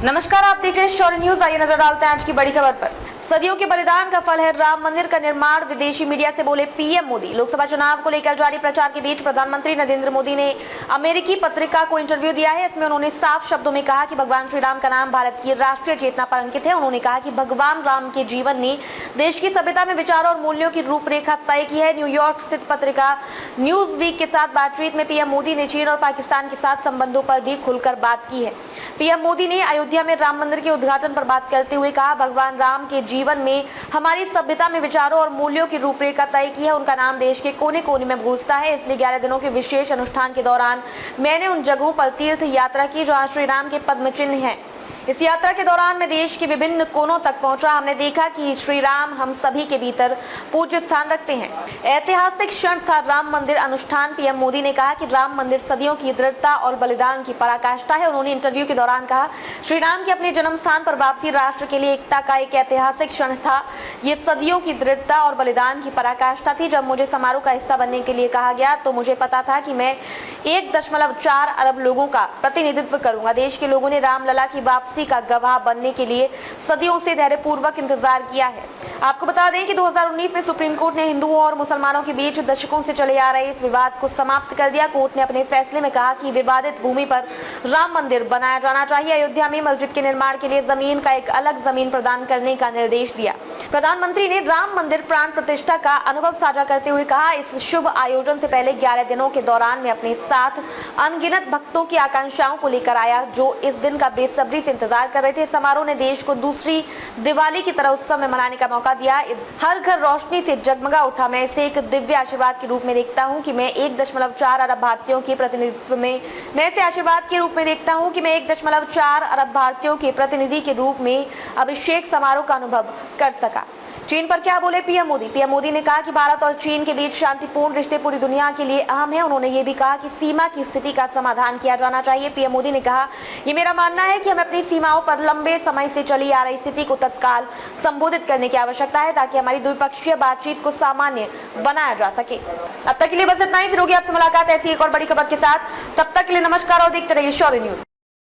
नमस्कार, आप देख रहे हैं शौर्य न्यूज। आइए नजर डालते हैं आज की बड़ी खबर पर। सदियों के बलिदान का फल है राम मंदिर का निर्माण, विदेशी मीडिया से बोले पीएम मोदी। लोकसभा चुनाव को लेकर जारी प्रचार के बीच प्रधानमंत्री नरेंद्र मोदी ने अमेरिकी पत्रिका को इंटरव्यू दिया है। इसमें उन्होंने साफ शब्दों में कहा कि भगवान श्री राम का नाम भारत की राष्ट्रीय चेतना पर अंकित है। उन्होंने कहा कि भगवान राम के जीवन ने देश की सभ्यता में विचारों और मूल्यों की रूपरेखा तय की है। न्यूयॉर्क स्थित पत्रिका न्यूज वीक के साथ बातचीत में पीएम मोदी ने चीन और पाकिस्तान के साथ संबंधों पर भी खुलकर बात की है। पीएम मोदी ने अयोध्या में राम मंदिर के उद्घाटन पर बात करते हुए कहा, भगवान राम के जीवन में हमारी सभ्यता में विचारों और मूल्यों की रूपरेखा तय की है। उनका नाम देश के कोने कोने में गूंजता है। इसलिए 11 दिनों के विशेष अनुष्ठान के दौरान मैंने उन जगहों पर तीर्थ यात्रा की जहां श्री राम के पद्म चिन्ह हैं। इस यात्रा के दौरान मैं देश के विभिन्न कोनों तक पहुंचा। हमने देखा कि श्री राम हम सभी के भीतर पूज्य स्थान रखते हैं। ऐतिहासिक क्षण था राम मंदिर अनुष्ठान। पीएम मोदी ने कहा कि राम मंदिर सदियों की दृढ़ता और बलिदान की पराकाष्ठा है। उन्होंने इंटरव्यू के दौरान कहा, श्री राम के अपने जन्म स्थान पर वापसी राष्ट्र के लिए एकता का एक ऐतिहासिक क्षण था। ये सदियों की दृढ़ता और बलिदान की पराकाष्ठा थी। जब मुझे समारोह का हिस्सा बनने के लिए कहा गया तो मुझे पता था कि मैं 1.4 अरब लोगों का प्रतिनिधित्व करूंगा। देश के लोगों ने रामलला की वापसी का गवाह बनने के लिए सदियों से धैर्यपूर्वक इंतजार किया है। आपको बता दें कि 2019 में सुप्रीम कोर्ट ने हिंदुओं और मुसलमानों के बीच दशकों से चले आ रहे इस विवाद को समाप्त कर दिया। कोर्ट ने अपने फैसले में कहा कि विवादित भूमि पर राम मंदिर बनाया जाना चाहिए। अयोध्या में मस्जिद के निर्माण के लिए जमीन का एक अलग जमीन प्रदान करने का निर्देश दिया। प्रधानमंत्री ने राम मंदिर प्राण प्रतिष्ठा का अनुभव साझा करते हुए कहा, इस शुभ आयोजन से पहले 11 दिनों के दौरान मैं अपने साथ अनगिनत भक्तों की आकांक्षाओं को लेकर आया जो इस दिन का बेसब्री से इंतजार कर रहे थे। समारोह ने देश को दूसरी दिवाली की तरह उत्सव में मनाने का मौका दिया। हर घर रोशनी से जगमगा उठा। मैं इसे एक दिव्य आशीर्वाद के रूप में देखता हूं कि मैं 1.4 अरब भारतीयों के प्रतिनिधित्व में मैं इसे आशीर्वाद के रूप में देखता हूं कि मैं 1.4 अरब भारतीयों के प्रतिनिधि के रूप में अभिषेक समारोह का अनुभव कर सका। चीन पर क्या बोले पीएम मोदी? पीएम मोदी ने कहा कि भारत और चीन के बीच शांतिपूर्ण रिश्ते पूरी दुनिया के लिए अहम है। उन्होंने ये भी कहा कि सीमा की स्थिति का समाधान किया जाना चाहिए। पीएम मोदी ने कहा, ये मेरा मानना है कि हमें अपनी सीमाओं पर लंबे समय से चली आ रही स्थिति को तत्काल संबोधित करने की आवश्यकता है ताकि हमारी द्विपक्षीय बातचीत को सामान्य बनाया जा सके। अब तक के लिए बस इतना ही। फिर होगी आपसे मुलाकात ऐसी एक और बड़ी खबर के साथ। तब तक के लिए नमस्कार और देखते रहिए शौर्य न्यूज।